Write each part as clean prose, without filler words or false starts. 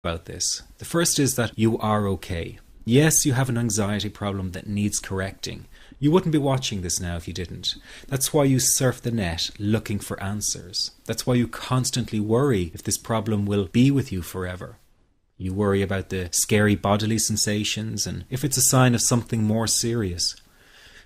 about this. The first is that you are okay. Yes, you have an anxiety problem that needs correcting. You wouldn't be watching this now if you didn't. That's why you surf the net looking for answers. That's why you constantly worry if this problem will be with you forever. You worry about the scary bodily sensations and if it's a sign of something more serious.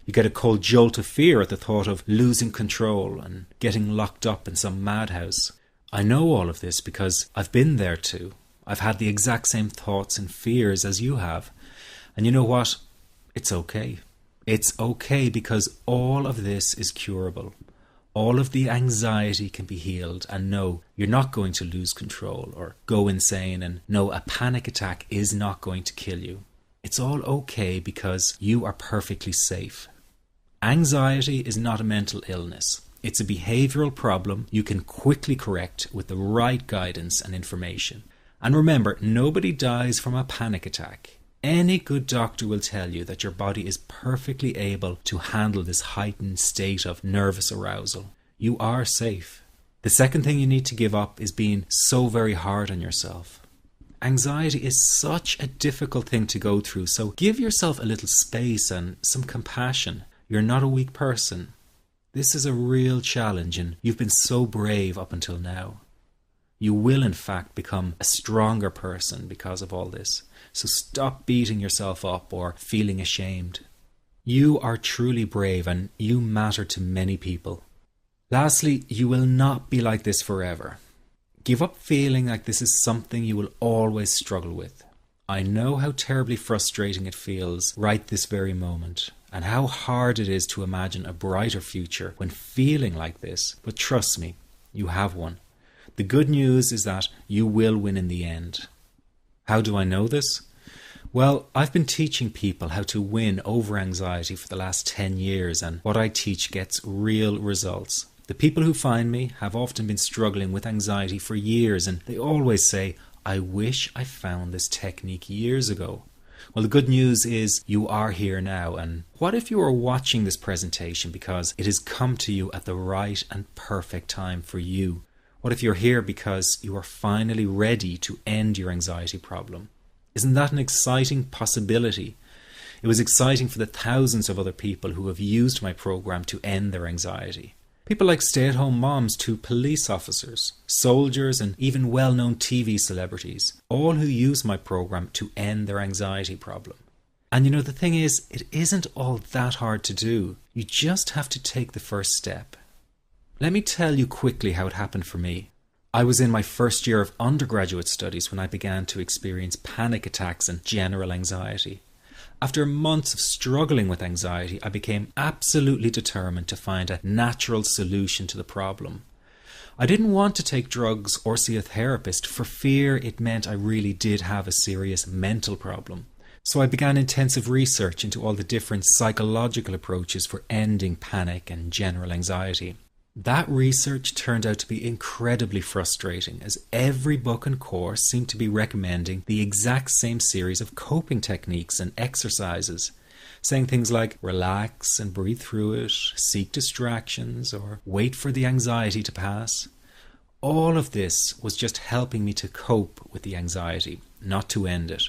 You get a cold jolt of fear at the thought of losing control and getting locked up in some madhouse. I know all of this because I've been there too. I've had the exact same thoughts and fears as you have. And you know what? It's okay. It's okay because all of this is curable. All of the anxiety can be healed, and no, you're not going to lose control or go insane, and no, a panic attack is not going to kill you. It's all okay because you are perfectly safe. Anxiety is not a mental illness. It's a behavioral problem you can quickly correct with the right guidance and information. And remember, nobody dies from a panic attack. Any good doctor will tell you that your body is perfectly able to handle this heightened state of nervous arousal. You are safe. The second thing you need to give up is being so very hard on yourself. Anxiety is such a difficult thing to go through, so give yourself a little space and some compassion. You're not a weak person. This is a real challenge, and you've been so brave up until now. You will, in fact, become a stronger person because of all this. So stop beating yourself up or feeling ashamed. You are truly brave and you matter to many people. Lastly, you will not be like this forever. Give up feeling like this is something you will always struggle with. I know how terribly frustrating it feels right this very moment, and how hard it is to imagine a brighter future when feeling like this, but trust me, you have one. The good news is that you will win in the end. How do I know this? Well, I've been teaching people how to win over anxiety for the last 10 years, and what I teach gets real results. The people who find me have often been struggling with anxiety for years, and they always say, I wish I found this technique years ago. Well, the good news is you are here now, and what if you are watching this presentation because it has come to you at the right and perfect time for you? What if you're here because you are finally ready to end your anxiety problem? Isn't that an exciting possibility? It was exciting for the thousands of other people who have used my program to end their anxiety. People like stay-at-home moms to police officers, soldiers, and even well-known TV celebrities, all who use my program to end their anxiety problem. And you know, the thing is, it isn't all that hard to do. You just have to take the first step. Let me tell you quickly how it happened for me. I was in my first year of undergraduate studies when I began to experience panic attacks and general anxiety. After months of struggling with anxiety, I became absolutely determined to find a natural solution to the problem. I didn't want to take drugs or see a therapist for fear it meant I really did have a serious mental problem. So I began intensive research into all the different psychological approaches for ending panic and general anxiety. That research turned out to be incredibly frustrating, as every book and course seemed to be recommending the exact same series of coping techniques and exercises, saying things like relax and breathe through it, seek distractions, or wait for the anxiety to pass. All of this was just helping me to cope with the anxiety, not to end it.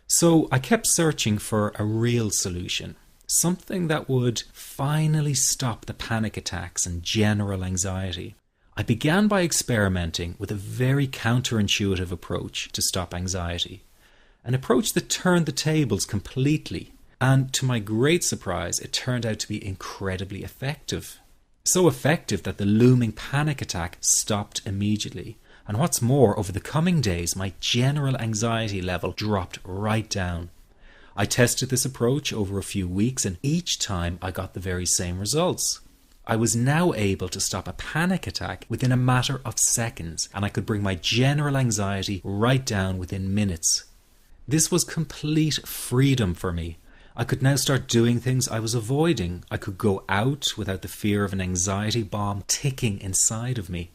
So I kept searching for a real solution. Something that would finally stop the panic attacks and general anxiety. I began by experimenting with a very counterintuitive approach to stop anxiety. An approach that turned the tables completely. And to my great surprise, it turned out to be incredibly effective. So effective that the looming panic attack stopped immediately. And what's more, over the coming days, my general anxiety level dropped right down. I tested this approach over a few weeks, and each time I got the very same results. I was now able to stop a panic attack within a matter of seconds, and I could bring my general anxiety right down within minutes. This was complete freedom for me. I could now start doing things I was avoiding. I could go out without the fear of an anxiety bomb ticking inside of me.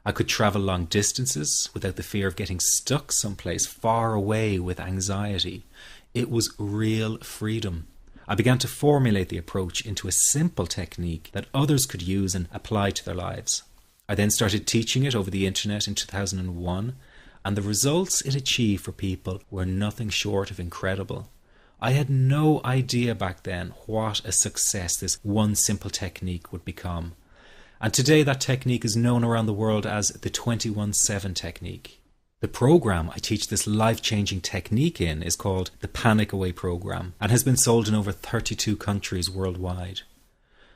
I could travel long distances without the fear of getting stuck someplace far away with anxiety. It was real freedom. I began to formulate the approach into a simple technique that others could use and apply to their lives. I then started teaching it over the internet in 2001. and the results it achieved for people were nothing short of incredible. I had no idea back then what a success this one simple technique would become. And today that technique is known around the world as the 21-7 technique. The program I teach this life-changing technique in is called the Panic Away program and has been sold in over 32 countries worldwide.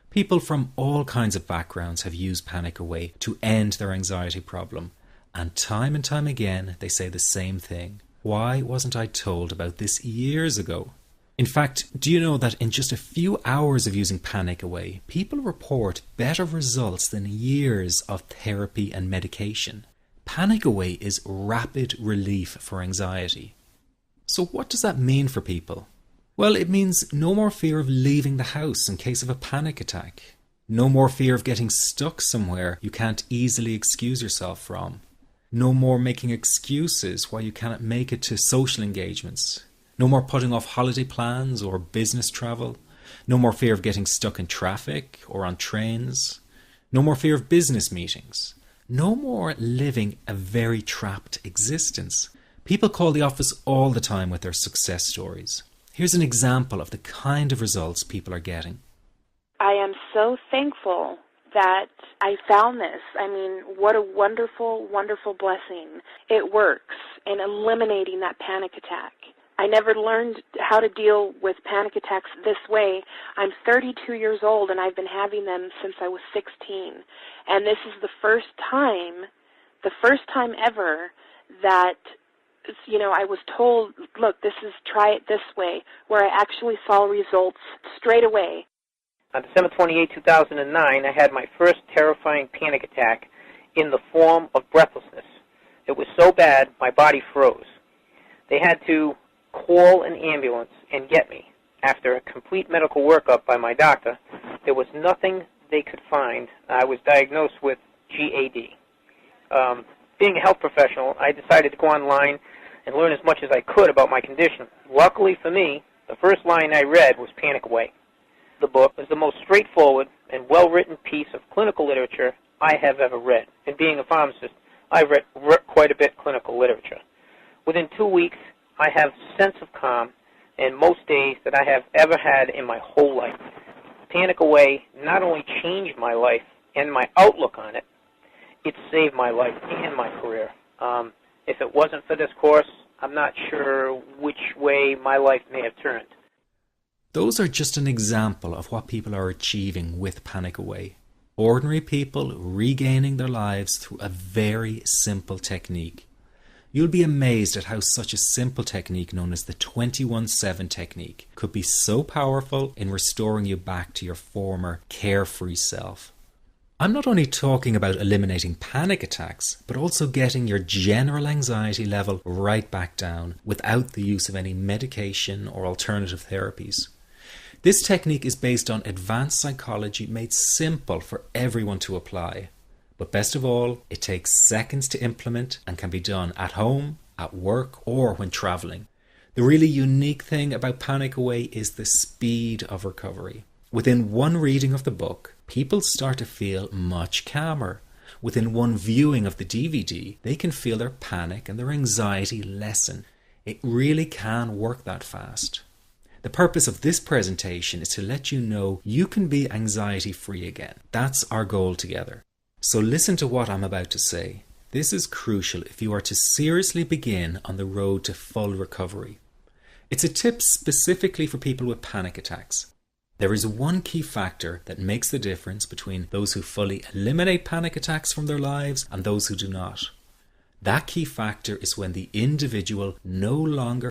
People from all kinds of backgrounds have used Panic Away to end their anxiety problem, and time again they say the same thing. Why wasn't I told about this years ago? In fact, do you know that in just a few hours of using Panic Away, people report better results than years of therapy and medication? Panic Away is rapid relief for anxiety. So what does that mean for people? Well, it means no more fear of leaving the house in case of a panic attack. No more fear of getting stuck somewhere you can't easily excuse yourself from. No more making excuses why you cannot make it to social engagements. No more putting off holiday plans or business travel. No more fear of getting stuck in traffic or on trains. No more fear of business meetings. No more living a very trapped existence. People call the office all the time with their success stories. Here's an example of the kind of results people are getting. I am so thankful that I found this. I mean, what a wonderful, wonderful blessing. It works in eliminating that panic attack. I never learned how to deal with panic attacks this way. I'm 32 years old and I've been having them since I was 16. And this is the first time ever that, I was told, look, try it this way, where I actually saw results straight away. On December 28, 2009, I had my first terrifying panic attack in the form of breathlessness. It was so bad, my body froze. They had to call an ambulance and get me. After a complete medical workup by my doctor, there was nothing they could find. I was diagnosed with GAD. Being a health professional, I decided to go online and learn as much as I could about my condition. Luckily for me, the first line I read was Panic Away. The book is the most straightforward and well-written piece of clinical literature I have ever read. And being a pharmacist, I've read quite a bit of clinical literature. Within 2 weeks, I have a sense of calm in most days that I have ever had in my whole life. Panic Away not only changed my life and my outlook on it, it saved my life and my career. If it wasn't for this course, I'm not sure which way my life may have turned. Those are just an example of what people are achieving with Panic Away. Ordinary people regaining their lives through a very simple technique. You'll be amazed at how such a simple technique known as the 21-7 technique could be so powerful in restoring you back to your former carefree self. I'm not only talking about eliminating panic attacks, but also getting your general anxiety level right back down without the use of any medication or alternative therapies. This technique is based on advanced psychology made simple for everyone to apply. But best of all, it takes seconds to implement and can be done at home, at work, or when traveling. The really unique thing about Panic Away is the speed of recovery. Within one reading of the book, people start to feel much calmer. Within one viewing of the DVD, they can feel their panic and their anxiety lessen. It really can work that fast. The purpose of this presentation is to let you know you can be anxiety-free again. That's our goal together. So listen to what I'm about to say. This is crucial if you are to seriously begin on the road to full recovery. It's a tip specifically for people with panic attacks. There is one key factor that makes the difference between those who fully eliminate panic attacks from their lives and those who do not. That key factor is when the individual no longer